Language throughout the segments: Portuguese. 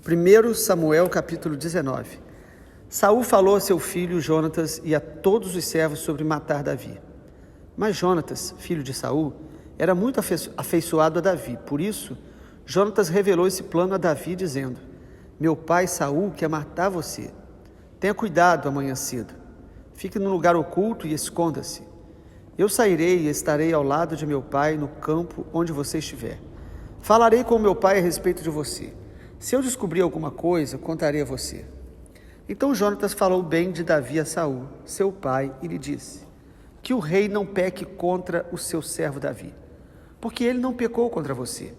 1 Samuel capítulo 19. Saul falou a seu filho Jonatas e a todos os servos sobre matar Davi. Mas Jonatas, filho de Saul, era muito afeiçoado a Davi. Por isso, Jonatas revelou esse plano a Davi, dizendo: meu pai Saul quer matar você. Tenha cuidado amanhã cedo. Fique num lugar oculto e esconda-se. Eu sairei e estarei ao lado de meu pai no campo onde você estiver. Falarei com meu pai a respeito de você. Se eu descobrir alguma coisa, contarei a você. Então Jonatas falou bem de Davi a Saul, seu pai, e lhe disse: que o rei não peque contra o seu servo Davi, porque ele não pecou contra você.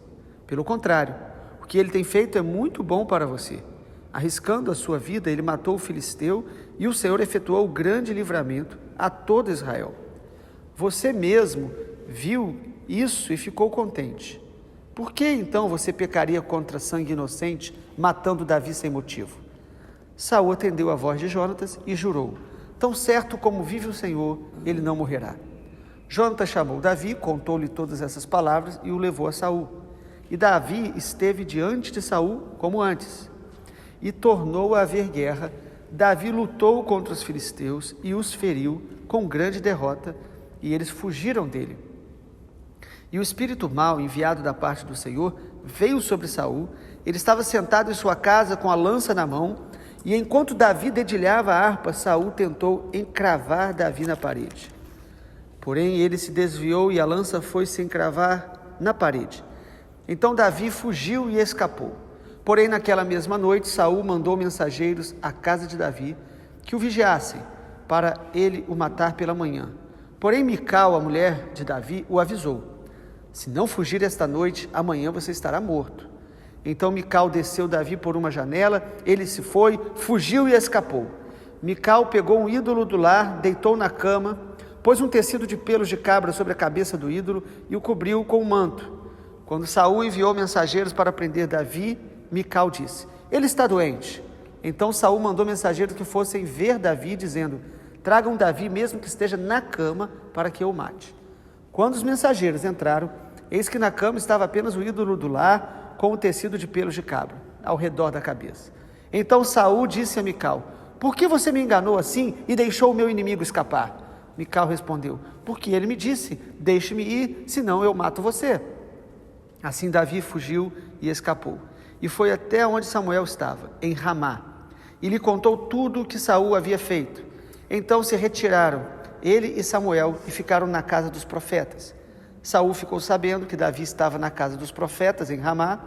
Pelo contrário, o que ele tem feito é muito bom para você. Arriscando a sua vida, ele matou o filisteu e o Senhor efetuou grande livramento a todo Israel. Você mesmo viu isso e ficou contente. Por que então você pecaria contra sangue inocente, matando Davi sem motivo? Saul atendeu a voz de Jonatas e jurou: tão certo como vive o Senhor, ele não morrerá. Jonatas chamou Davi, contou-lhe todas essas palavras e o levou a Saul. E Davi esteve diante de Saul como antes. E tornou a haver guerra. Davi lutou contra os filisteus e os feriu com grande derrota, e eles fugiram dele. E o espírito mau, enviado da parte do Senhor, veio sobre Saul. Ele estava sentado em sua casa com a lança na mão, e enquanto Davi dedilhava a harpa, Saul tentou encravar Davi na parede. Porém, ele se desviou e a lança foi se encravar na parede. Então Davi fugiu e escapou. Porém, naquela mesma noite, Saul mandou mensageiros à casa de Davi que o vigiassem, para ele o matar pela manhã. Porém, Mical, a mulher de Davi, o avisou: se não fugir esta noite, amanhã você estará morto. Então Mical desceu Davi por uma janela, ele se foi, fugiu e escapou. Mical pegou um ídolo do lar, deitou na cama, pôs um tecido de pelos de cabra sobre a cabeça do ídolo e o cobriu com um manto. Quando Saul enviou mensageiros para prender Davi, Mical disse: ele está doente. Então Saul mandou mensageiros que fossem ver Davi, dizendo: tragam Davi mesmo que esteja na cama, para que eu o mate. Quando os mensageiros entraram, eis que na cama estava apenas o ídolo do lar, com o tecido de pelos de cabra, ao redor da cabeça. Então Saul disse a Mical: por que você me enganou assim e deixou o meu inimigo escapar? Mical respondeu: porque ele me disse: deixe-me ir, senão eu mato você. Assim Davi fugiu e escapou, e foi até onde Samuel estava, em Ramá, e lhe contou tudo o que Saul havia feito. Então se retiraram, ele e Samuel, e ficaram na casa dos profetas. Saul ficou sabendo que Davi estava na casa dos profetas, em Ramá.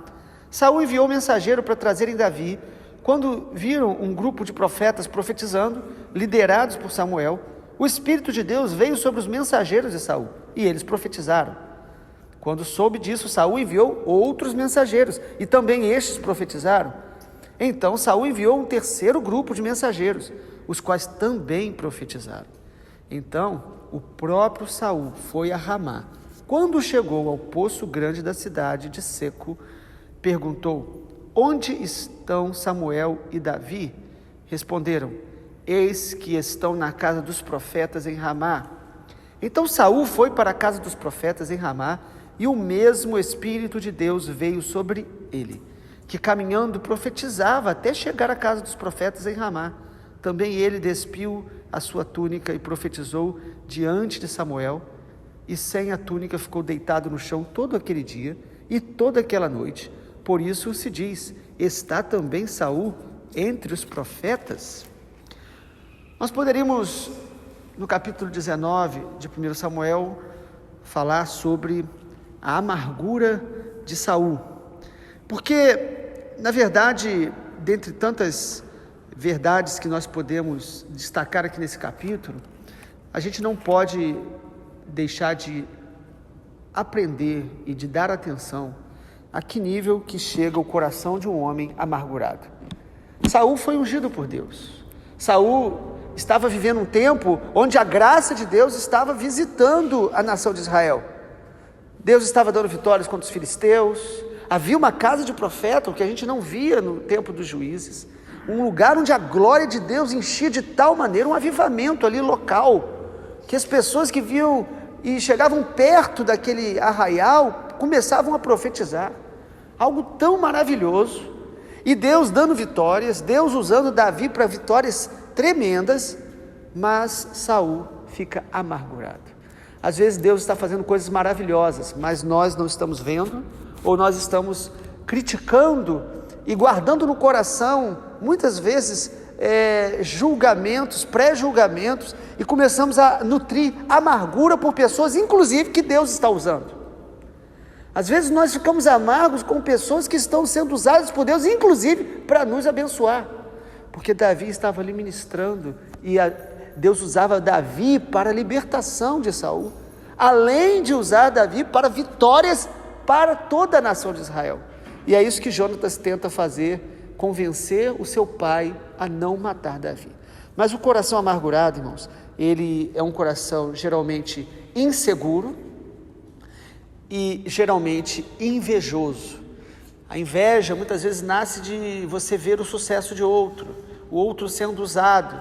Saul enviou mensageiro para trazerem Davi. Quando viram um grupo de profetas profetizando, liderados por Samuel, o Espírito de Deus veio sobre os mensageiros de Saul, e eles profetizaram. Quando soube disso, Saul enviou outros mensageiros, e também estes profetizaram. Então Saul enviou um terceiro grupo de mensageiros, os quais também profetizaram. Então o próprio Saul foi a Ramá. Quando chegou ao poço grande da cidade de Seco, perguntou: onde estão Samuel e Davi? Responderam: eis que estão na casa dos profetas em Ramá. Então Saul foi para a casa dos profetas em Ramá, e o mesmo Espírito de Deus veio sobre ele, que caminhando profetizava até chegar à casa dos profetas em Ramá. Também ele despiu a sua túnica e profetizou diante de Samuel, e sem a túnica ficou deitado no chão todo aquele dia e toda aquela noite. Por isso se diz: está também Saul entre os profetas? Nós poderíamos, no capítulo 19 de 1 Samuel, falar sobre a amargura de Saul, porque, na verdade, dentre tantas verdades que nós podemos destacar aqui nesse capítulo, a gente não pode deixar de aprender e de dar atenção a que nível que chega o coração de um homem amargurado. Saul foi ungido por Deus. Saul estava vivendo um tempo onde a graça de Deus estava visitando a nação de Israel. Deus estava dando vitórias contra os filisteus. Havia uma casa de profeta, o que a gente não via no tempo dos juízes, um lugar onde a glória de Deus enchia de tal maneira, um avivamento ali local, que as pessoas que viam e chegavam perto daquele arraial começavam a profetizar. Algo tão maravilhoso. E Deus dando vitórias, Deus usando Davi para vitórias tremendas, mas Saul fica amargurado. Às vezes Deus está fazendo coisas maravilhosas, mas nós não estamos vendo, ou nós estamos criticando e guardando no coração, muitas vezes, julgamentos, pré-julgamentos, e começamos a nutrir amargura por pessoas, inclusive, que Deus está usando. Às vezes nós ficamos amargos com pessoas que estão sendo usadas por Deus, inclusive para nos abençoar, porque Davi estava ali ministrando, e Deus usava Davi para a libertação de Saul, além de usar Davi para vitórias para toda a nação de Israel. E é isso que Jonatas tenta fazer, convencer o seu pai a não matar Davi. Mas o coração amargurado, irmãos, ele é um coração geralmente inseguro e geralmente invejoso. A inveja muitas vezes nasce de você ver o sucesso de outro, o outro sendo usado,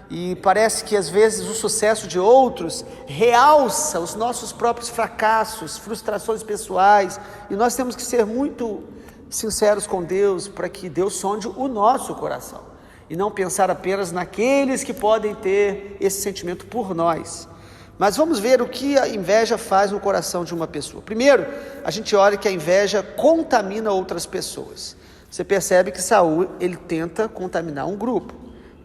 e parece que às vezes o sucesso de outros realça os nossos próprios fracassos, frustrações pessoais, e nós temos que ser muito sinceros com Deus, para que Deus sonde o nosso coração, e não pensar apenas naqueles que podem ter esse sentimento por nós. Mas vamos ver o que a inveja faz no coração de uma pessoa. Primeiro, a gente olha que a inveja contamina outras pessoas. Você percebe que Saul, ele tenta contaminar um grupo.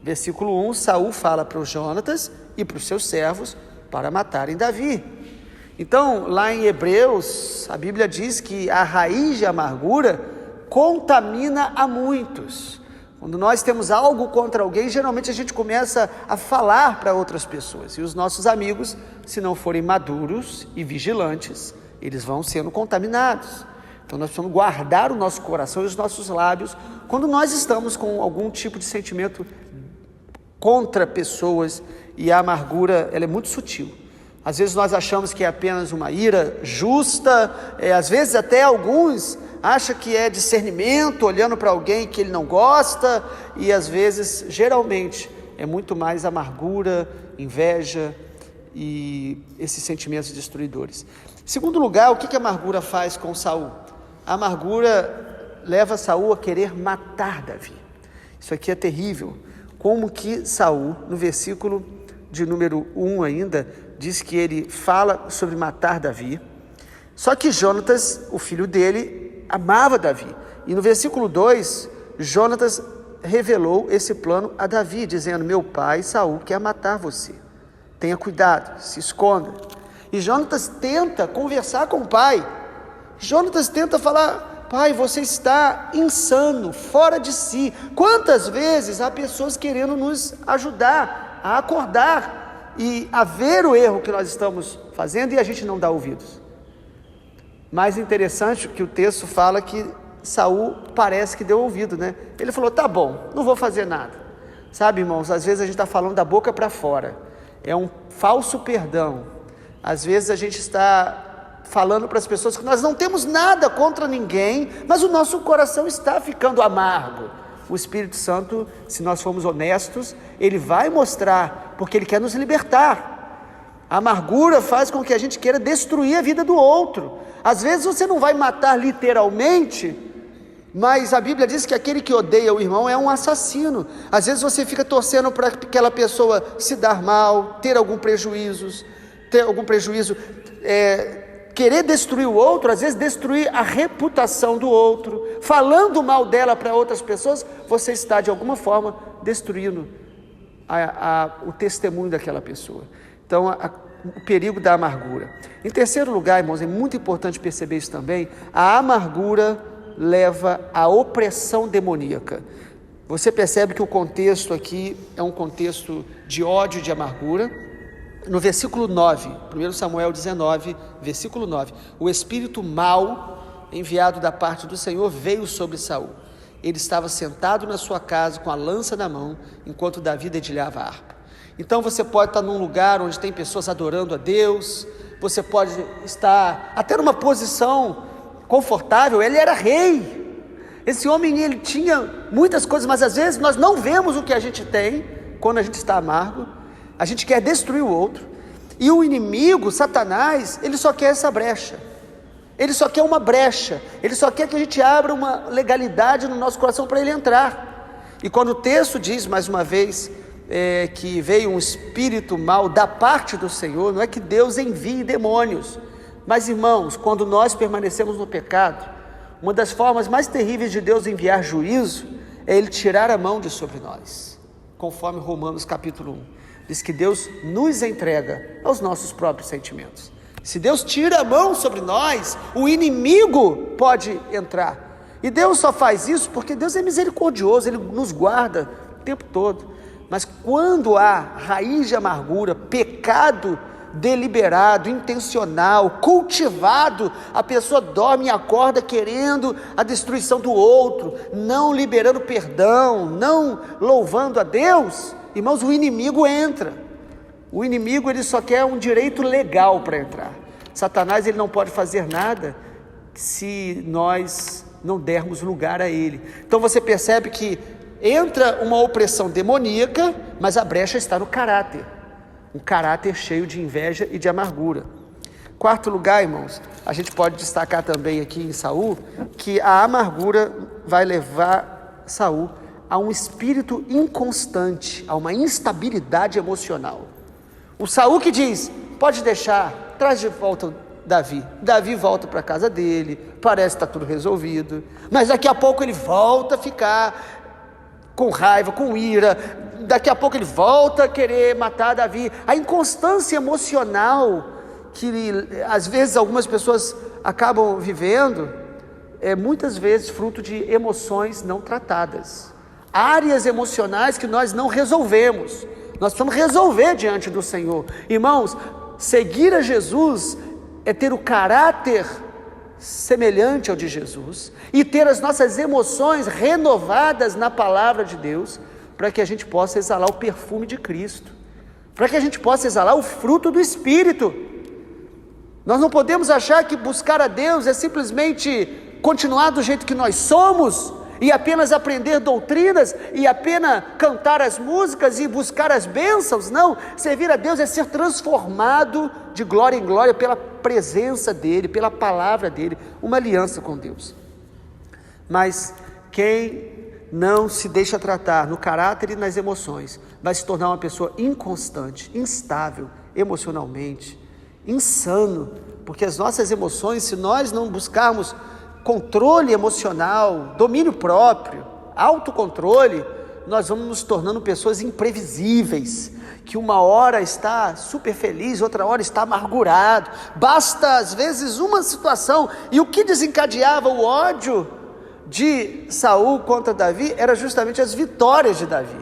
Versículo 1, Saul fala para os Jonatas e para os seus servos para matarem Davi. Então, lá em Hebreus, a Bíblia diz que a raiz de amargura contamina a muitos. Quando nós temos algo contra alguém, geralmente a gente começa a falar para outras pessoas. E os nossos amigos, se não forem maduros e vigilantes, eles vão sendo contaminados. Então nós precisamos guardar o nosso coração e os nossos lábios quando nós estamos com algum tipo de sentimento contra pessoas. E a amargura, ela é muito sutil. Às vezes nós achamos que é apenas uma ira justa, às vezes até alguns acham que é discernimento, olhando para alguém que ele não gosta, e às vezes, geralmente, é muito mais amargura, inveja e esses sentimentos destruidores. Em segundo lugar, o que a amargura faz com Saul? A amargura leva Saul a querer matar Davi. Isso aqui é terrível. Como que Saul, no versículo de número 1 ainda, diz que ele fala sobre matar Davi. Só que Jonatas, o filho dele, amava Davi. E no versículo 2, Jonatas revelou esse plano a Davi, dizendo: meu pai Saul quer matar você. Tenha cuidado, se esconda. E Jonatas tenta conversar com o pai. Jonatas tenta falar: pai, você está insano, fora de si. Quantas vezes há pessoas querendo nos ajudar a acordar e a ver o erro que nós estamos fazendo, e a gente não dá ouvidos. Mais interessante que o texto fala que Saul parece que deu ouvido, né? Ele falou: tá bom, não vou fazer nada. Sabe, irmãos, às vezes a gente está falando da boca para fora, é um falso perdão. Às vezes a gente está falando para as pessoas que nós não temos nada contra ninguém, mas o nosso coração está ficando amargo. O Espírito Santo, se nós formos honestos, ele vai mostrar, porque ele quer nos libertar. A amargura faz com que a gente queira destruir a vida do outro. Às vezes você não vai matar literalmente, mas a Bíblia diz que aquele que odeia o irmão é um assassino. Às vezes você fica torcendo para aquela pessoa se dar mal, ter algum prejuízo, querer destruir o outro, às vezes destruir a reputação do outro, falando mal dela para outras pessoas, você está de alguma forma destruindo o testemunho daquela pessoa. Então, o perigo da amargura. Em terceiro lugar, irmãos, é muito importante perceber isso também: a amargura leva à opressão demoníaca. Você percebe que o contexto aqui é um contexto de ódio e de amargura. No versículo 9, 1 Samuel 19, versículo 9, o espírito mau enviado da parte do Senhor veio sobre Saul. Ele estava sentado na sua casa com a lança na mão, enquanto Davi dedilhava a harpa. Então você pode estar num lugar onde tem pessoas adorando a Deus, você pode estar até numa posição confortável. Ele era rei, esse homem, ele tinha muitas coisas, mas às vezes nós não vemos o que a gente tem quando a gente está amargo. A gente quer destruir o outro, e o inimigo, Satanás, ele só quer essa brecha. Ele só quer uma brecha, ele só quer que a gente abra uma legalidade no nosso coração para ele entrar. E quando o texto diz, mais uma vez, que veio um espírito mau da parte do Senhor, não é que Deus envie demônios, mas irmãos, quando nós permanecemos no pecado, uma das formas mais terríveis de Deus enviar juízo é Ele tirar a mão de sobre nós, conforme Romanos capítulo 1, diz que Deus nos entrega aos nossos próprios sentimentos. Se Deus tira a mão sobre nós, o inimigo pode entrar, e Deus só faz isso porque Deus é misericordioso, Ele nos guarda o tempo todo. Mas quando há raiz de amargura, pecado deliberado, intencional, cultivado, a pessoa dorme e acorda querendo a destruição do outro, não liberando perdão, não louvando a Deus, irmãos, o inimigo entra. O inimigo, ele só quer um direito legal para entrar. Satanás, ele não pode fazer nada se nós não dermos lugar a ele. Então você percebe que entra uma opressão demoníaca, mas a brecha está no caráter. Um caráter cheio de inveja e de amargura. Quarto lugar, irmãos, a gente pode destacar também aqui em Saul, que a amargura vai levar Saul a um espírito inconstante, a uma instabilidade emocional. O Saul que diz, pode deixar, traz de volta Davi. Davi volta para a casa dele, parece que está tudo resolvido, mas daqui a pouco ele volta a ficar com raiva, com ira, daqui a pouco ele volta a querer matar Davi. A inconstância emocional que às vezes algumas pessoas acabam vivendo é muitas vezes fruto de emoções não tratadas, áreas emocionais que nós não resolvemos. Nós precisamos resolver diante do Senhor. Irmãos, seguir a Jesus é ter o caráter semelhante ao de Jesus e ter as nossas emoções renovadas na palavra de Deus, para que a gente possa exalar o perfume de Cristo, para que a gente possa exalar o fruto do Espírito. Nós não podemos achar que buscar a Deus é simplesmente continuar do jeito que nós somos e apenas aprender doutrinas e apenas cantar as músicas e buscar as bênçãos. Não, servir a Deus é ser transformado de glória em glória pela presença dEle, pela palavra dEle, uma aliança com Deus. Mas quem não se deixa tratar no caráter e nas emoções, vai se tornar uma pessoa inconstante, instável emocionalmente, insano, porque as nossas emoções, se nós não buscarmos controle emocional, domínio próprio, autocontrole, nós vamos nos tornando pessoas imprevisíveis, que uma hora está super feliz, outra hora está amargurado. Basta às vezes uma situação, e o que desencadeava o ódio de Saul contra Davi era justamente as vitórias de Davi.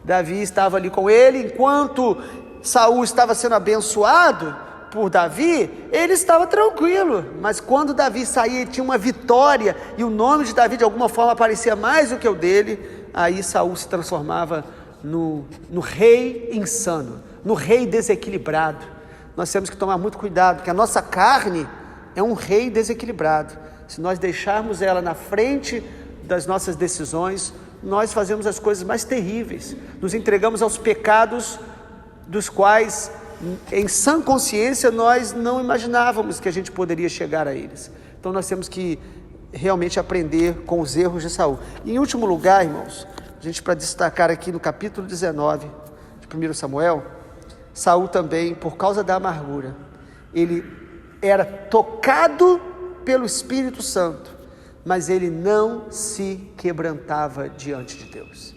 Davi estava ali com ele, enquanto Saul estava sendo abençoado por Davi, ele estava tranquilo, mas quando Davi saía e tinha uma vitória, e o nome de Davi de alguma forma aparecia mais do que o dele, aí Saul se transformava no rei insano, no rei desequilibrado. Nós temos que tomar muito cuidado, porque a nossa carne é um rei desequilibrado. Se nós deixarmos ela na frente das nossas decisões, nós fazemos as coisas mais terríveis, nos entregamos aos pecados dos quais, em sã consciência, nós não imaginávamos que a gente poderia chegar a eles. Então nós temos que realmente aprender com os erros de Saul. E em último lugar, irmãos, a gente, para destacar aqui no capítulo 19 de 1 Samuel, Saul também, por causa da amargura, ele era tocado pelo Espírito Santo, mas ele não se quebrantava diante de Deus.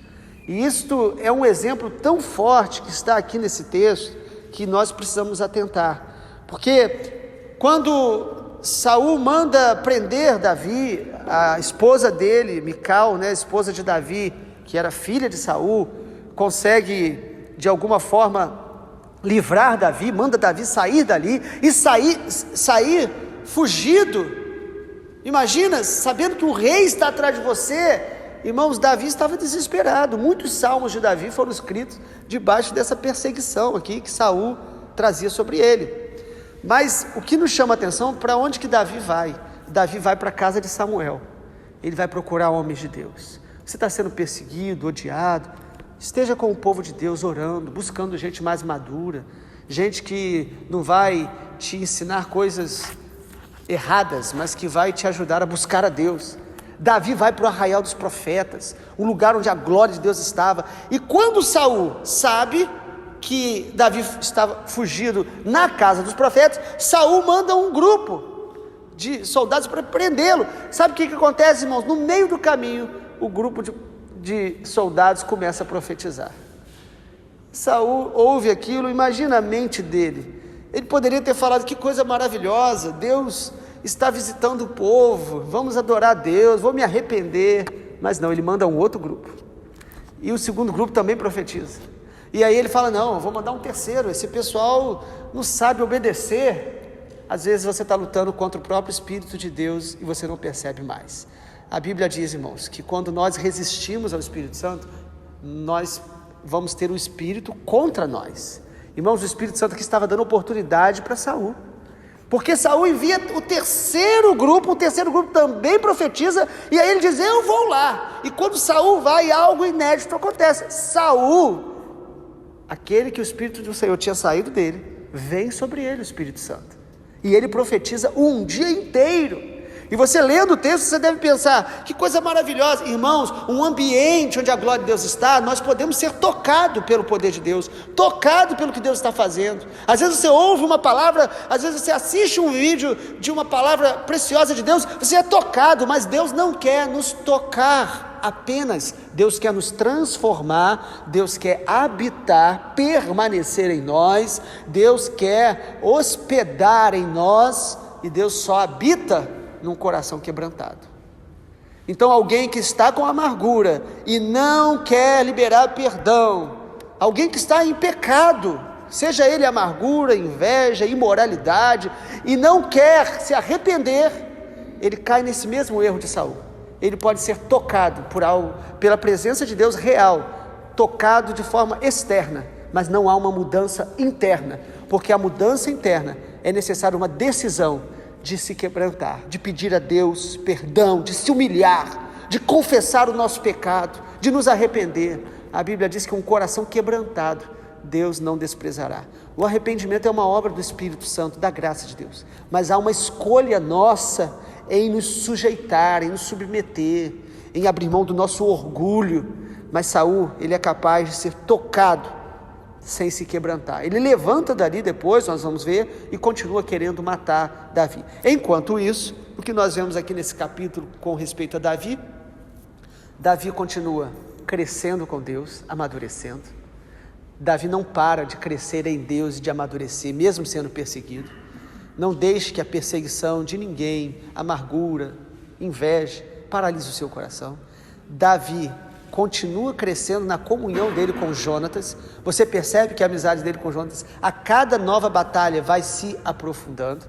E isto é um exemplo tão forte que está aqui nesse texto, que nós precisamos atentar, porque quando Saul manda prender Davi, a esposa dele, Mical, a esposa de Davi, que era filha de Saul, consegue de alguma forma livrar Davi, manda Davi sair dali e sair fugido. Imagina, sabendo que o rei está atrás de você. Irmãos, Davi estava desesperado. Muitos salmos de Davi foram escritos debaixo dessa perseguição aqui que Saul trazia sobre ele. Mas o que nos chama a atenção, para onde que Davi vai? Davi vai para a casa de Samuel. Ele vai procurar homens de Deus. Você está sendo perseguido, odiado, esteja com o povo de Deus orando, buscando gente mais madura, gente que não vai te ensinar coisas erradas, mas que vai te ajudar a buscar a Deus. Davi vai para o arraial dos profetas, o lugar onde a glória de Deus estava. E quando Saul sabe que Davi estava fugido na casa dos profetas, Saul manda um grupo de soldados para prendê-lo. Sabe o que acontece, irmãos? No meio do caminho, o grupo de soldados começa a profetizar. Saul ouve aquilo, imagina a mente dele. Ele poderia ter falado: que coisa maravilhosa, Deus está visitando o povo, vamos adorar a Deus, vou me arrepender. Mas não, ele manda um outro grupo, e o segundo grupo também profetiza. E aí ele fala: não, eu vou mandar um terceiro, esse pessoal não sabe obedecer. Às vezes você está lutando contra o próprio Espírito de Deus e você não percebe mais. A Bíblia diz, irmãos, que quando nós resistimos ao Espírito Santo, nós vamos ter o Espírito contra nós. Irmãos, o Espírito Santo que estava dando oportunidade para Saul, porque Saul envia o terceiro grupo também profetiza, e aí ele diz: eu vou lá. E quando Saul vai, algo inédito acontece. Saul, aquele que o Espírito do Senhor tinha saído dele, vem sobre ele o Espírito Santo, e ele profetiza um dia inteiro. E você lendo o texto, você deve pensar: que coisa maravilhosa. Irmãos, um ambiente onde a glória de Deus está, nós podemos ser tocados pelo poder de Deus, tocados pelo que Deus está fazendo. Às vezes você ouve uma palavra, às vezes você assiste um vídeo de uma palavra preciosa de Deus, você é tocado, mas Deus não quer nos tocar apenas. Deus quer nos transformar, Deus quer habitar, permanecer em nós, Deus quer hospedar em nós, e Deus só habita num coração quebrantado. Então alguém que está com amargura e não quer liberar perdão, alguém que está em pecado, seja ele amargura, inveja, imoralidade, e não quer se arrepender, ele cai nesse mesmo erro de Saul. Ele pode ser tocado por algo, pela presença de Deus real, tocado de forma externa, mas não há uma mudança interna, porque a mudança interna é necessária uma decisão de se quebrantar, de pedir a Deus perdão, de se humilhar, de confessar o nosso pecado, de nos arrepender. A Bíblia diz que um coração quebrantado, Deus não desprezará. O arrependimento é uma obra do Espírito Santo, da graça de Deus, mas há uma escolha nossa em nos sujeitar, em nos submeter, em abrir mão do nosso orgulho. Mas Saul, ele é capaz de ser tocado sem se quebrantar. Ele levanta dali depois, nós vamos ver, e continua querendo matar Davi. Enquanto isso, o que nós vemos aqui nesse capítulo com respeito a Davi, Davi continua crescendo com Deus, amadurecendo. Davi não para de crescer em Deus e de amadurecer, mesmo sendo perseguido. Não deixe que a perseguição de ninguém, amargura, inveja, paralise o seu coração. Davi continua crescendo na comunhão dele com Jonatas. Você percebe que a amizade dele com Jonatas, a cada nova batalha, vai se aprofundando.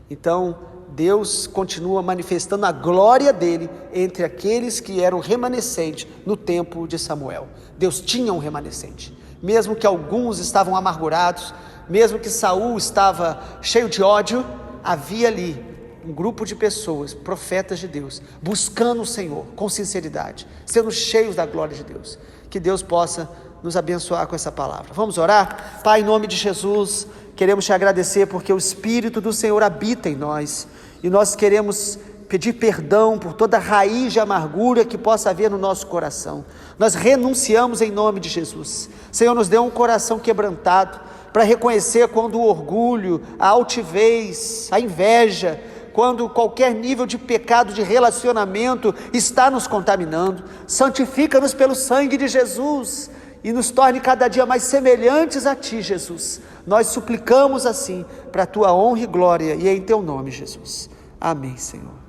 Então, Deus continua manifestando a glória dele entre aqueles que eram remanescentes no tempo de Samuel. Deus tinha um remanescente, mesmo que alguns estavam amargurados, mesmo que Saul estava cheio de ódio, havia ali um grupo de pessoas, profetas de Deus, buscando o Senhor com sinceridade, sendo cheios da glória de Deus. Que Deus possa nos abençoar com essa palavra. Vamos orar? Pai, em nome de Jesus, queremos te agradecer porque o Espírito do Senhor habita em nós, e nós queremos pedir perdão por toda raiz de amargura que possa haver no nosso coração. Nós renunciamos em nome de Jesus. Senhor, nos dê um coração quebrantado para reconhecer quando o orgulho, a altivez, a inveja, quando qualquer nível de pecado de relacionamento está nos contaminando. Santifica-nos pelo sangue de Jesus e nos torne cada dia mais semelhantes a Ti, Jesus. Nós suplicamos assim, para a Tua honra e glória, e é em Teu nome, Jesus. Amém, Senhor.